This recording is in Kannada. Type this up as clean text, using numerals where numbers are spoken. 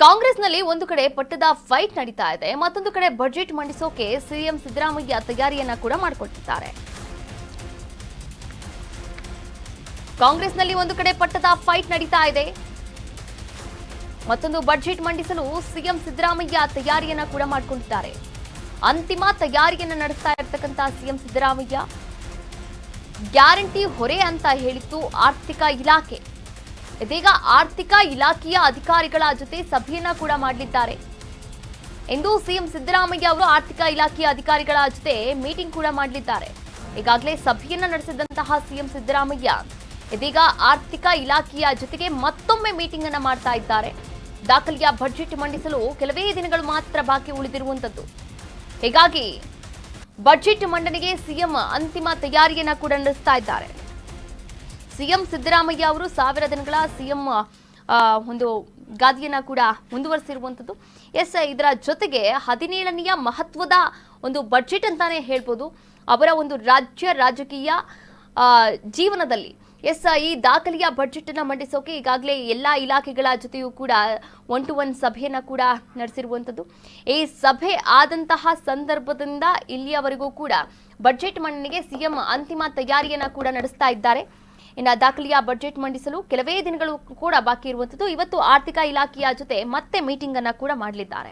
ಕಾಂಗ್ರೆಸ್ನಲ್ಲಿ ಒಂದು ಕಡೆ ಪಟ್ಟದ ಫೈಟ್ ನಡೀತಾ ಇದೆ, ಮತ್ತೊಂದು ಕಡೆ ಬಜೆಟ್ ಮಂಡಿಸೋಕೆ ಸಿಎಂ ಸಿದ್ದರಾಮಯ್ಯ ತಯಾರಿಯನ್ನ ಕೂಡ ಮಾಡಿಕೊಳ್ತಿದ್ದಾರೆ. ಕಾಂಗ್ರೆಸ್ನಲ್ಲಿ ಒಂದು ಕಡೆ ಪಟ್ಟದ ಫೈಟ್ ನಡೀತಾ ಇದೆ, ಮತ್ತೊಂದು ಬಜೆಟ್ ಮಂಡಿಸಲು ಸಿಎಂ ಸಿದ್ದರಾಮಯ್ಯ ತಯಾರಿಯನ್ನ ಕೂಡ ಮಾಡಿಕೊಂಡಿದ್ದಾರೆ. ಅಂತಿಮ ತಯಾರಿಯನ್ನ ನಡೆಸ್ತಾ ಇರತಕ್ಕಂತ ಸಿಎಂ ಸಿದ್ದರಾಮಯ್ಯ ಗ್ಯಾರಂಟಿ ಹೊರೆ ಅಂತ ಹೇಳಿತ್ತು ಆರ್ಥಿಕ ಇಲಾಖೆ. ಇದೀಗ ಆರ್ಥಿಕ ಇಲಾಖೆಯ ಅಧಿಕಾರಿಗಳ ಜೊತೆ ಸಭೆಯನ್ನ ಕೂಡ ಮಾಡಲಿದ್ದಾರೆ. ಇಂದು ಸಿಎಂ ಸಿದ್ದರಾಮಯ್ಯ ಅವರು ಆರ್ಥಿಕ ಇಲಾಖೆಯ ಅಧಿಕಾರಿಗಳ ಜೊತೆ ಮೀಟಿಂಗ್ ಕೂಡ ಮಾಡಲಿದ್ದಾರೆ. ಈಗಾಗಲೇ ಸಭೆಯನ್ನ ನಡೆಸಿದಂತಹ ಸಿಎಂ ಸಿದ್ದರಾಮಯ್ಯ ಇದೀಗ ಆರ್ಥಿಕ ಇಲಾಖೆಯ ಜೊತೆಗೆ ಮತ್ತೊಮ್ಮೆ ಮೀಟಿಂಗ್ ಅನ್ನ ಮಾಡ್ತಾ ಇದ್ದಾರೆ. ದಾಖಲೆಯ ಬಜೆಟ್ ಮಂಡಿಸಲು ಕೆಲವೇ ದಿನಗಳು ಮಾತ್ರ ಬಾಕಿ ಉಳಿದಿರುವಂತದ್ದು. ಹೀಗಾಗಿ ಬಜೆಟ್ ಮಂಡನೆಗೆ ಸಿಎಂ ಅಂತಿಮ ತಯಾರಿಯನ್ನ ಕೂಡ ನಡೆಸ್ತಾ ಇದ್ದಾರೆ. ಸಿಎಂ ಸಿದ್ದರಾಮಯ್ಯ ಅವರು 1000 ದಿನಗಳ ಸಿಎಂ ಒಂದು ಗಾದಿಯನ್ನ ಕೂಡ ಮುಂದುವರಿಸಿರುವಂತದ್ದು. ಇದರ ಜೊತೆಗೆ 17ನೆಯ ಮಹತ್ವದ ಒಂದು ಬಜೆಟ್ ಅಂತಾನೆ ಹೇಳ್ಬೋದು ಅವರ ಒಂದು ರಾಜಕೀಯ ಜೀವನದಲ್ಲಿ. ಈ ದಾಖಲೆಯ ಬಜೆಟ್ ಅನ್ನ ಮಂಡಿಸೋಕೆ ಈಗಾಗಲೇ ಎಲ್ಲಾ ಇಲಾಖೆಗಳ ಜೊತೆಯೂ ಕೂಡ 1-to-1 ಸಭೆಯನ್ನ ಕೂಡ ನಡೆಸಿರುವಂತದ್ದು. ಈ ಸಭೆ ಆದಂತಹ ಸಂದರ್ಭದಿಂದ ಇಲ್ಲಿಯವರೆಗೂ ಕೂಡ ಬಜೆಟ್ ಮಂಡನೆಗೆ ಸಿಎಂ ಅಂತಿಮ ತಯಾರಿಯನ್ನ ಕೂಡ ನಡೆಸ್ತಾ ಇದ್ದಾರೆ. ಇನ್ನು ದಾಖಲೆಯ ಬಜೆಟ್ ಮಂಡಿಸಲು ಕೆಲವೇ ದಿನಗಳು ಕೂಡ ಬಾಕಿ ಇರುವಂತದ್ದು. ಇವತ್ತು ಆರ್ಥಿಕ ಇಲಾಖೆಯ ಜೊತೆ ಮತ್ತೆ ಮೀಟಿಂಗ್ ಅನ್ನ ಕೂಡ ಮಾಡಲಿದ್ದಾರೆ.